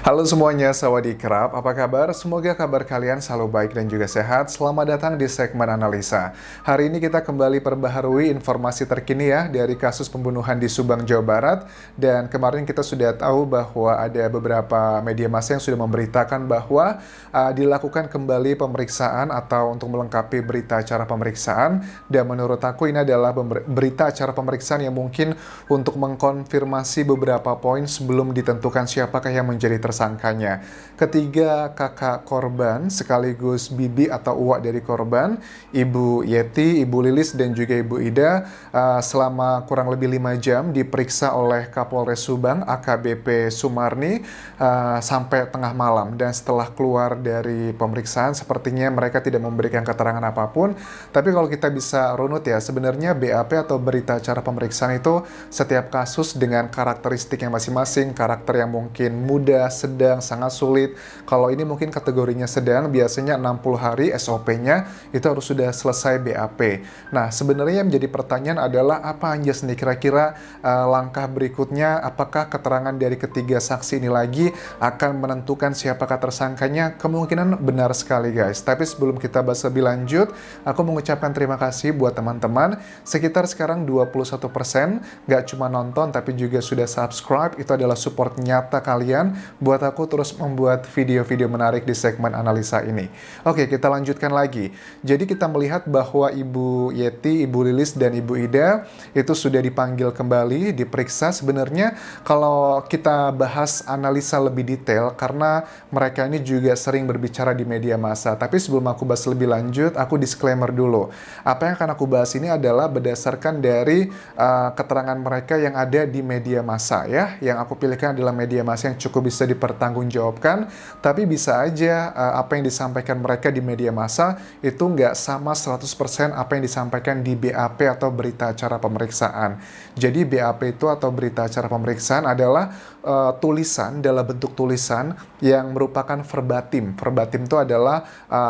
Halo semuanya, sawadee-krap. Apa kabar? Semoga kabar kalian selalu baik dan juga sehat. Selamat datang di segmen analisa. Hari ini kita kembali perbaharui informasi terkini ya dari kasus pembunuhan di Subang, Jawa Barat. Dan kemarin kita sudah tahu bahwa ada beberapa media massa yang sudah memberitakan bahwa dilakukan kembali pemeriksaan atau untuk melengkapi berita acara pemeriksaan. Dan menurut aku ini adalah berita acara pemeriksaan yang mungkin untuk mengkonfirmasi beberapa poin sebelum ditentukan siapakah yang menjadi tersangkanya. Ketiga kakak korban sekaligus bibi atau uwak dari korban, Ibu Yeti, Ibu Lilis, dan juga Ibu Ida selama kurang lebih 5 jam diperiksa oleh Kapolres Subang AKBP Sumarni sampai tengah malam. Dan setelah keluar dari pemeriksaan sepertinya mereka tidak memberikan keterangan apapun. Tapi kalau kita bisa runut ya, sebenarnya BAP atau berita acara pemeriksaan itu setiap kasus dengan karakteristiknya masing-masing, karakter yang mungkin mudah, sedang, sangat sulit. Kalau ini mungkin kategorinya sedang, biasanya 60 hari SOP-nya itu harus sudah selesai BAP. Nah, sebenarnya yang menjadi pertanyaan adalah apa Anjas nih kira-kira langkah berikutnya, apakah keterangan dari ketiga saksi ini lagi akan menentukan siapakah tersangkanya? Kemungkinan benar sekali guys. Tapi sebelum kita bahas lebih lanjut, aku mengucapkan terima kasih buat teman-teman. Sekitar sekarang 21%, nggak cuma nonton tapi juga sudah subscribe. Itu adalah support nyata kalian buat aku terus membuat video-video menarik di segmen analisa ini. Oke, kita lanjutkan lagi. Jadi kita melihat bahwa Ibu Yeti, Ibu Lilis, dan Ibu Ida itu sudah dipanggil kembali, diperiksa. Sebenarnya kalau kita bahas analisa lebih detail, karena mereka ini juga sering berbicara di media massa. Tapi sebelum aku bahas lebih lanjut, aku disclaimer dulu. Apa yang akan aku bahas ini adalah berdasarkan dari keterangan mereka yang ada di media massa ya. Yang aku pilihkan adalah media massa yang cukup bisa dipertanggungjawabkan, tapi bisa aja apa yang disampaikan mereka di media massa itu nggak sama 100% apa yang disampaikan di BAP atau berita acara pemeriksaan. Jadi BAP itu atau berita acara pemeriksaan adalah tulisan dalam bentuk tulisan yang merupakan verbatim. Verbatim itu adalah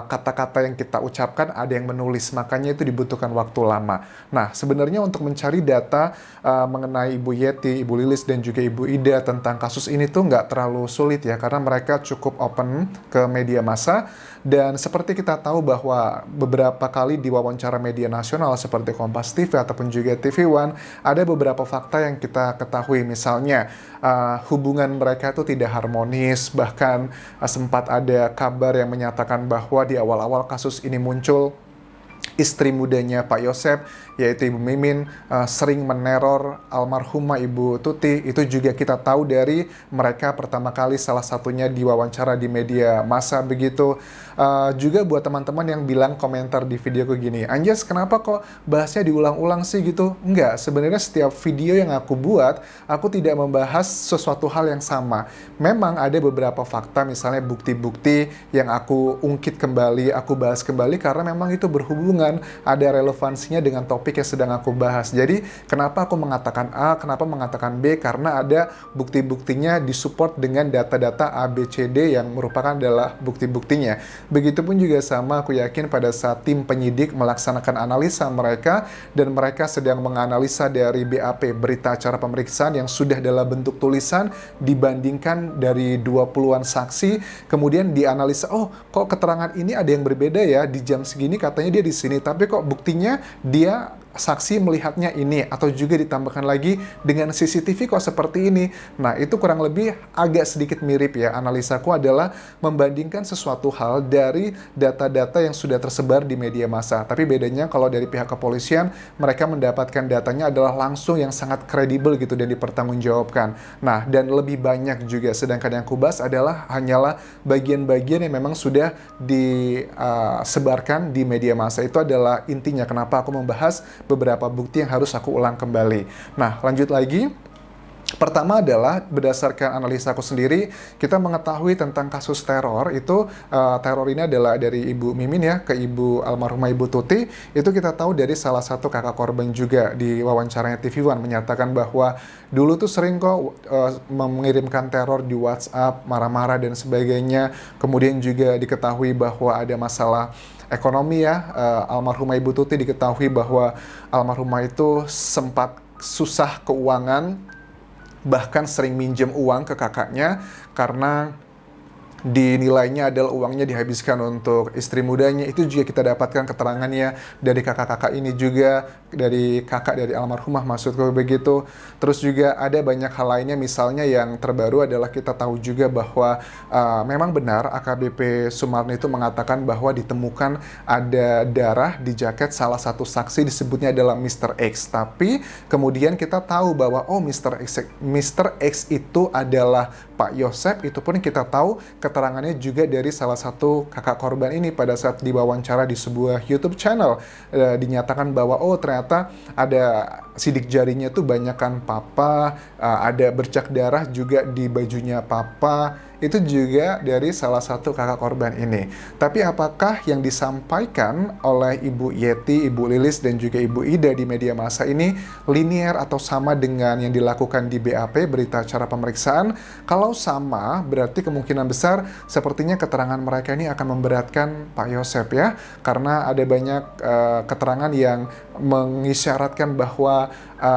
kata-kata yang kita ucapkan ada yang menulis, makanya itu dibutuhkan waktu lama. Nah, sebenarnya untuk mencari data mengenai Ibu Yeti, Ibu Lilis, dan juga Ibu Ida tentang kasus ini tuh nggak terlalu sulit ya, karena mereka cukup open ke media massa. Dan seperti kita tahu bahwa beberapa kali di wawancara media nasional seperti Kompas TV ataupun juga TV One, ada beberapa fakta yang kita ketahui. Misalnya hubungan mereka itu tidak harmonis, bahkan sempat ada kabar yang menyatakan bahwa di awal-awal kasus ini muncul, istri mudanya Pak Yosep, yaitu Ibu Mimin, sering meneror almarhumah Ibu Tuti. Itu juga kita tahu dari mereka pertama kali salah satunya diwawancara di media massa begitu. Juga buat teman-teman yang bilang komentar di videoku gini, Anjas kenapa kok bahasnya diulang-ulang sih gitu? Enggak, sebenarnya setiap video yang aku buat, aku tidak membahas sesuatu hal yang sama. Memang ada beberapa fakta, misalnya bukti-bukti yang aku ungkit kembali, aku bahas kembali karena memang itu berhubungan, ada relevansinya dengan topik yang sedang aku bahas. Jadi kenapa aku mengatakan A, kenapa mengatakan B? Karena ada bukti-buktinya disupport dengan data-data A, B, C, D yang merupakan adalah bukti-buktinya. Begitupun juga sama aku yakin pada saat tim penyidik melaksanakan analisa mereka dan mereka sedang menganalisa dari BAP, berita acara pemeriksaan yang sudah dalam bentuk tulisan dibandingkan dari 20-an saksi, kemudian dianalisa, oh kok keterangan ini ada yang berbeda ya, di jam segini katanya dia di sini, tapi kok buktinya dia saksi melihatnya ini, atau juga ditambahkan lagi dengan CCTV kok seperti ini. Nah, itu kurang lebih agak sedikit mirip ya. Analisaku adalah membandingkan sesuatu hal dari data-data yang sudah tersebar di media massa. Tapi bedanya kalau dari pihak kepolisian, mereka mendapatkan datanya adalah langsung yang sangat kredibel gitu dan dipertanggungjawabkan. Nah, dan lebih banyak juga. Sedangkan yang kubahas adalah hanyalah bagian-bagian yang memang sudah disebarkan di media massa. Itu adalah intinya kenapa aku membahas beberapa bukti yang harus aku ulang kembali. Nah, lanjut lagi. Pertama adalah berdasarkan analisa aku sendiri, kita mengetahui tentang kasus teror itu, teror ini adalah dari Ibu Mimin ya, ke almarhumah Ibu Tuti. Itu kita tahu dari salah satu kakak korban juga di wawancaranya TV One menyatakan bahwa dulu tuh sering kok mengirimkan teror di WhatsApp, marah-marah dan sebagainya. Kemudian juga diketahui bahwa ada masalah ekonomi ya, almarhumah Ibu Tuti diketahui bahwa almarhumah itu sempat susah keuangan bahkan sering minjem uang ke kakaknya karena dinilainya adalah uangnya dihabiskan untuk istri mudanya. Itu juga kita dapatkan keterangannya dari kakak-kakak ini juga, dari kakak dari almarhumah maksudku begitu. Terus juga ada banyak hal lainnya, misalnya yang terbaru adalah kita tahu juga bahwa memang benar AKBP Sumarni itu mengatakan bahwa ditemukan ada darah di jaket salah satu saksi, disebutnya adalah Mr. X. Tapi kemudian kita tahu bahwa Mr. X itu adalah Pak Yosep. Itu pun kita tahu keterangannya juga dari salah satu kakak korban ini pada saat diwawancara di sebuah YouTube channel. Dinyatakan bahwa oh ternyata ada sidik jarinya tuh banyakan papa, ada bercak darah juga di bajunya papa. Itu juga dari salah satu kakak korban ini. Tapi apakah yang disampaikan oleh Ibu Yeti, Ibu Lilis, dan juga Ibu Ida di media massa ini linear atau sama dengan yang dilakukan di BAP, berita acara pemeriksaan? Kalau sama, berarti kemungkinan besar sepertinya keterangan mereka ini akan memberatkan Pak Yosep ya. Karena ada banyak keterangan yang mengisyaratkan bahwa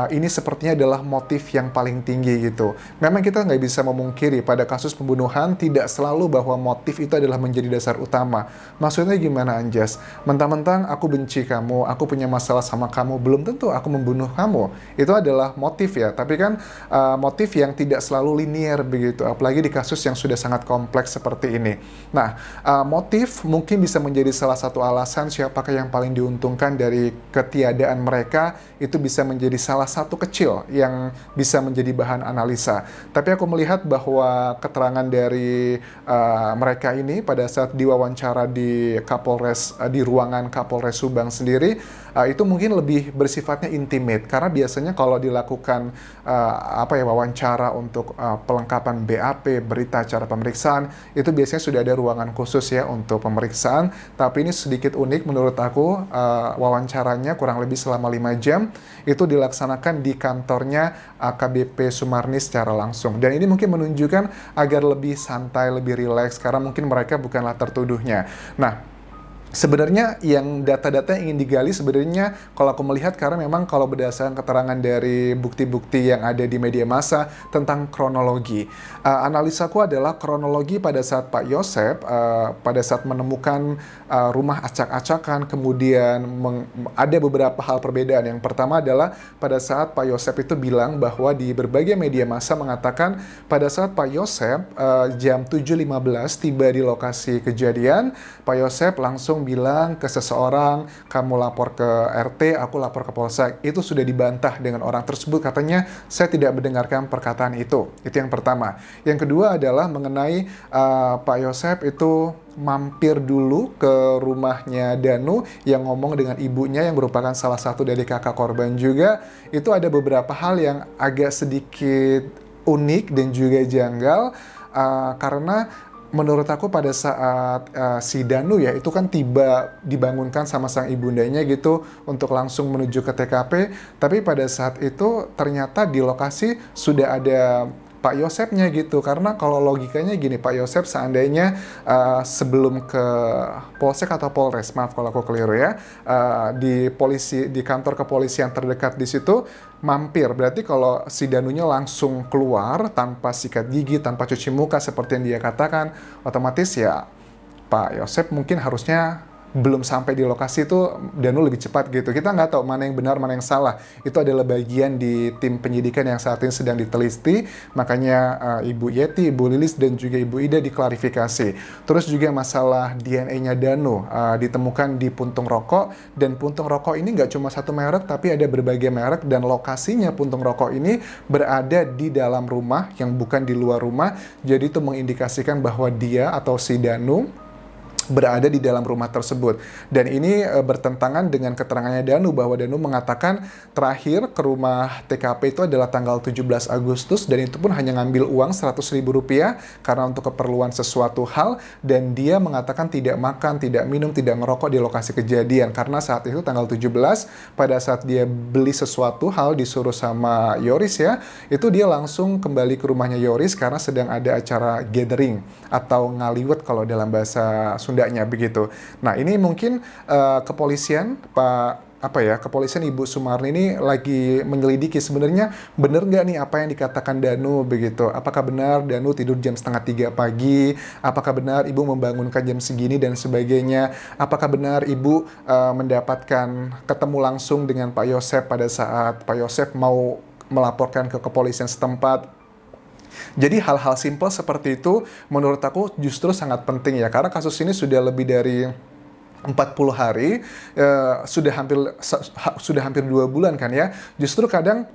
ini sepertinya adalah motif yang paling tinggi gitu. Memang kita nggak bisa memungkiri pada kasus pembunuhan tidak selalu bahwa motif itu adalah menjadi dasar utama. Maksudnya gimana Anjas? Mentang-mentang aku benci kamu, aku punya masalah sama kamu, belum tentu aku membunuh kamu. Itu adalah motif ya, tapi kan motif yang tidak selalu linear begitu, apalagi di kasus yang sudah sangat kompleks seperti ini. Nah, motif mungkin bisa menjadi salah satu alasan siapakah yang paling diuntungkan dari ketiadaan mereka, itu bisa menjadi salah satu kecil yang bisa menjadi bahan analisa. Tapi aku melihat bahwa keterangan dari mereka ini pada saat diwawancara di Kapolres, di ruangan Kapolres Subang sendiri, itu mungkin lebih bersifatnya intimate, karena biasanya kalau dilakukan wawancara untuk pelengkapan BAP, berita acara pemeriksaan, itu biasanya sudah ada ruangan khusus ya untuk pemeriksaan. Tapi ini sedikit unik menurut aku, wawancaranya kurang lebih selama 5 jam itu dilaksanakan di kantornya AKBP Sumarni secara langsung. Dan ini mungkin menunjukkan agar lebih santai, lebih rileks, karena mungkin mereka bukanlah tertuduhnya. Nah, sebenarnya yang data-data yang ingin digali sebenarnya kalau aku melihat, karena memang kalau berdasarkan keterangan dari bukti-bukti yang ada di media massa tentang kronologi, analisaku adalah kronologi pada saat Pak Yosep pada saat menemukan rumah acak-acakan, kemudian ada beberapa hal perbedaan. Yang pertama adalah pada saat Pak Yosep itu bilang bahwa di berbagai media massa mengatakan pada saat Pak Yosep jam 7.15 tiba di lokasi kejadian, Pak Yosep langsung bilang ke seseorang, kamu lapor ke RT, aku lapor ke Polsek. Itu sudah dibantah dengan orang tersebut, katanya saya tidak mendengarkan perkataan itu. Itu yang pertama. Yang kedua adalah mengenai Pak Yosep itu mampir dulu ke rumahnya Danu yang ngomong dengan ibunya yang merupakan salah satu dari kakak korban juga. Itu ada beberapa hal yang agak sedikit unik dan juga janggal, karena menurut aku pada saat si Danu ya itu kan tiba dibangunkan sama sang ibundanya gitu untuk langsung menuju ke TKP, tapi pada saat itu ternyata di lokasi sudah ada Pak Yosepnya gitu. Karena kalau logikanya gini, Pak Yosep seandainya sebelum ke Polsek atau Polres, maaf kalau aku keliru ya, di kantor kepolisian terdekat di situ mampir, berarti kalau si Danunya langsung keluar tanpa sikat gigi, tanpa cuci muka seperti yang dia katakan, otomatis ya Pak Yosep mungkin harusnya belum sampai di lokasi itu Danu lebih cepat gitu. Kita nggak tahu mana yang benar, mana yang salah. Itu adalah bagian di tim penyidikan yang saat ini sedang diteliti. Makanya Ibu Yeti, Ibu Lilis, dan juga Ibu Ida diklarifikasi. Terus juga masalah DNA-nya Danu ditemukan di puntung rokok. Dan puntung rokok ini nggak cuma satu merek, tapi ada berbagai merek. Dan lokasinya puntung rokok ini berada di dalam rumah yang bukan di luar rumah. Jadi itu mengindikasikan bahwa dia atau si Danu berada di dalam rumah tersebut. Dan ini bertentangan dengan keterangannya Danu, bahwa Danu mengatakan terakhir ke rumah TKP itu adalah tanggal 17 Agustus, dan itu pun hanya ngambil uang Rp100.000 karena untuk keperluan sesuatu hal, dan dia mengatakan tidak makan, tidak minum, tidak merokok di lokasi kejadian, karena saat itu tanggal 17 pada saat dia beli sesuatu hal disuruh sama Yoris ya, itu dia langsung kembali ke rumahnya Yoris karena sedang ada acara gathering atau ngaliwet kalau dalam bahasa Sundanya begitu. Nah, ini mungkin kepolisian, Pak kepolisian Ibu Sumarni ini lagi menyelidiki sebenarnya benar nggak nih apa yang dikatakan Danu begitu. Apakah benar Danu tidur jam 2:30 pagi? Apakah benar Ibu membangunkan jam segini dan sebagainya? Apakah benar Ibu mendapatkan ketemu langsung dengan Pak Yosep pada saat Pak Yosep mau melaporkan ke kepolisian setempat? Jadi hal-hal simpel seperti itu menurut aku justru sangat penting ya, karena kasus ini sudah lebih dari 40 hari, sudah hampir 2 bulan kan ya. Justru kadang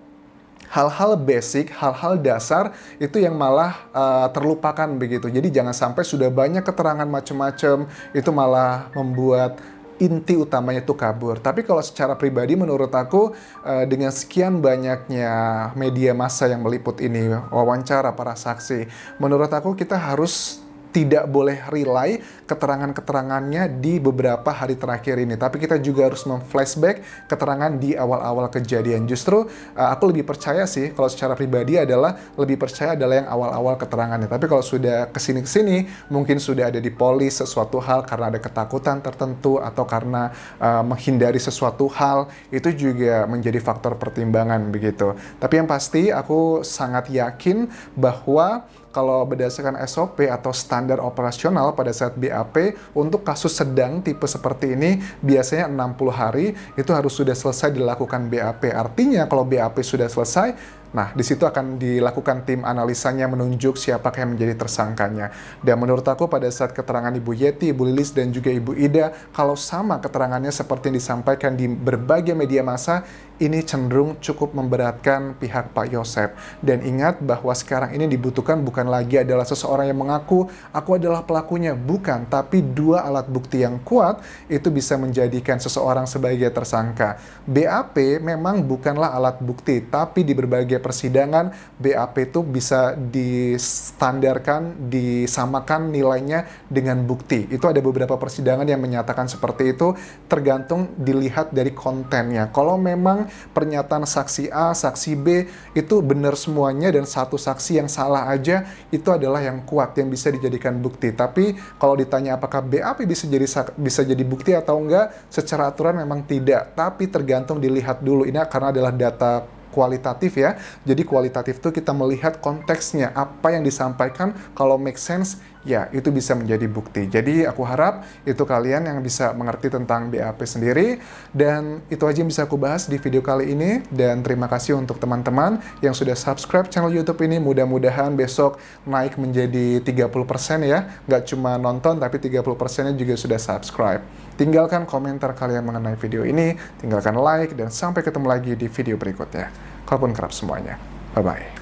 hal-hal basic, hal-hal dasar itu yang malah terlupakan begitu. Jadi jangan sampai sudah banyak keterangan macam-macam itu malah membuat inti utamanya itu kabur. Tapi kalau secara pribadi menurut aku dengan sekian banyaknya media massa yang meliput ini, wawancara para saksi, menurut aku kita harus tidak boleh rely keterangan-keterangannya di beberapa hari terakhir ini. Tapi kita juga harus memflashback keterangan di awal-awal kejadian. Justru aku lebih percaya sih, kalau secara pribadi lebih percaya adalah yang awal-awal keterangannya. Tapi kalau sudah kesini-kesini, mungkin sudah ada di polis sesuatu hal karena ada ketakutan tertentu atau karena menghindari sesuatu hal, itu juga menjadi faktor pertimbangan begitu. Tapi yang pasti aku sangat yakin bahwa kalau berdasarkan SOP atau standar operasional pada saat BAP, untuk kasus sedang tipe seperti ini, biasanya 60 hari itu harus sudah selesai dilakukan BAP. Artinya kalau BAP sudah selesai, nah di situ akan dilakukan tim analisanya menunjuk siapakah yang menjadi tersangkanya. Dan menurut aku pada saat keterangan Ibu Yeti, Ibu Lilis, dan juga Ibu Ida, kalau sama keterangannya seperti yang disampaikan di berbagai media massa, ini cenderung cukup memberatkan pihak Pak Yosep. Dan ingat bahwa sekarang ini dibutuhkan bukan lagi adalah seseorang yang mengaku, aku adalah pelakunya. Bukan, tapi 2 alat bukti yang kuat itu bisa menjadikan seseorang sebagai tersangka. BAP memang bukanlah alat bukti, tapi di berbagai persidangan, BAP itu bisa distandarkan, disamakan nilainya dengan bukti. Itu ada beberapa persidangan yang menyatakan seperti itu, tergantung dilihat dari kontennya. Kalau memang pernyataan saksi A, saksi B itu benar semuanya dan satu saksi yang salah aja, itu adalah yang kuat, yang bisa dijadikan bukti. Tapi kalau ditanya apakah BAP bisa jadi bukti atau enggak, secara aturan memang tidak. Tapi tergantung dilihat dulu. Ini karena adalah data kualitatif ya. Jadi kualitatif itu kita melihat konteksnya, apa yang disampaikan, kalau make sense, ya itu bisa menjadi bukti. Jadi aku harap itu kalian yang bisa mengerti tentang BAP sendiri. Dan itu aja yang bisa aku bahas di video kali ini. Dan terima kasih untuk teman-teman yang sudah subscribe channel YouTube ini. Mudah-mudahan besok naik menjadi 30% ya. Nggak cuma nonton, tapi 30%-nya juga sudah subscribe. Tinggalkan komentar kalian mengenai video ini, tinggalkan like, dan sampai ketemu lagi di video berikutnya. Kalaupun kerap semuanya. Bye-bye.